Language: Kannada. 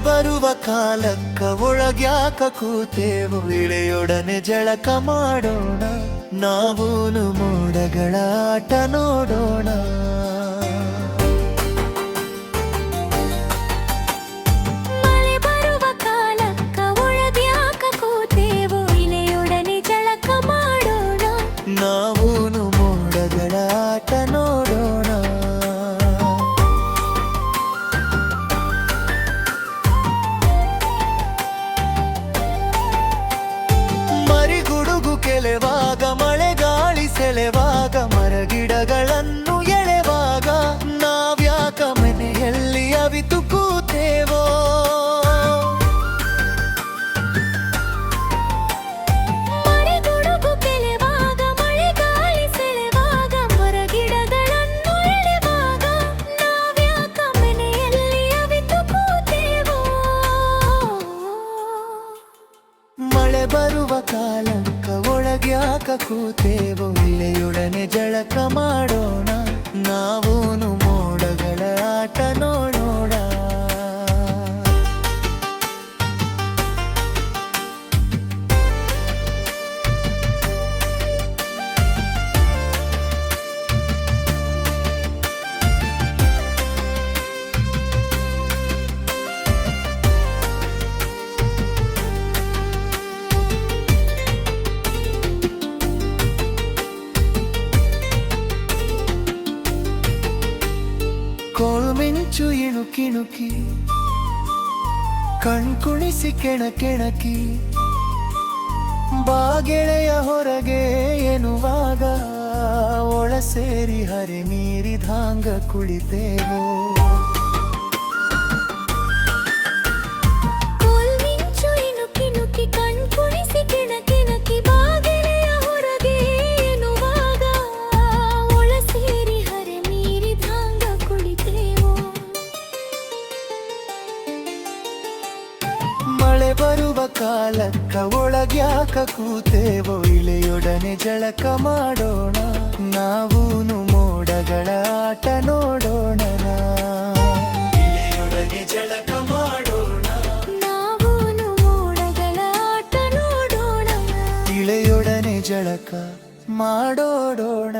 ಬರುವ ಕಾಲಕ್ಕ ಒಳಗ್ಯಾಕ ಕೂತೇವು, ಇಳೆಯೊಡನೆ ಜಳಕ ಮಾಡೋಣ, ನಾವೂನು ಮೋಡಗಳ ಆಟ ನೋಡೋಣ. ಮಳೆ ಬರುವ ಕಾಲಕ್ಕ ಒಳಗ್ಯಾಕ ಕೂತೇವು, ಇಳೆಯೊಡನೆ ಜಳಕ ಮಾಡೋಣ, ನಾವೂನು ಮೋಡಗಳ ಆಟ ನೋಡೋಣ. ಕೆಲೆವಾಗ ಮಳೆಗಾಳಿ ಸೆಳೆವಾಗ ಮರಗಿಡಗಳನ್ನು ಎಳೆವಾಗ ನಾವ್ಯಾಕ ಮನೆಯಲ್ಲಿ ಅವಿತು ಕೂತೇವೋ. ಮಳೆಗುಡುಗು ಕೆಲೆವಾಗ ಮಳೆಗಾಳಿ ಸೆಳೆವಾಗ ಮರಗಿಡಗಳನ್ನು ಎಳೆವಾಗ ನಾವ್ಯಾಕ ಮನೆಯಲ್ಲಿ ಅವಿತು ಕೂತೇವೋ. ಮಳೆ ಬರುವ ಕಾಲಕ್ಕ ಒಳಗ್ಯಾಕ ಕೂತೇವೋ, ಇಳೆಯೊಡನೆ ಜಳಕ ಮಾಡೋಣ, ನಾವೂನು ಮೋಡಗಳ ಆಟ ನೋಡೋಣ. ಕೋಲ್ಮಿಂಚು ಇಣುಕಿಣುಕಿ ಕಣ್ಕುಣಿಸಿ ಕೆಣಕೆಣಕಿ ಬಾಗೆಳೆಯ ಹೊರಗೆ ಎನ್ನುವಾಗ ಒಳ ಸೇರಿ ಹರಿ ಮೀರಿದಾಂಗ ಕುಳಿತೇವೋ. ಕೋಲ್ಮಿಂಚು ಇಣುಕಿಣುಕಿ ಕಣ್ಕುಣಿಸಿ ಕೆಣಕೆಣಕಿ ಬಾಗೆಳೆಯ ಹೊರಗೆ ಎನ್ನುವಾಗ ಒಳ ಸೇರಿ ಹರಿ ಮೀರಿದಾಂಗ ಕುಳಿತೇವೋ. ಮಳೆ ಬರುವ ಕಾಲಕ್ಕ ಒಳಗ್ಯಾಕ ಕೂತೇವೋ, ಇಳೆಯೊಡನೆ ಜಳಕ ಮಾಡೋಣ, ನಾವೂನು ಮೋಡಗಳ ಆಟ ನೋಡೋಣ. ಇಳೆಯೊಡನೆ ಜಳಕ ಮಾಡೋಣ, ನಾವೂನು ಮೋಡಗಳ ಆಟ ನೋಡೋಣ. ಇಳೆಯೊಡನೆ ಜಳಕ ಮಾಡೋಣ.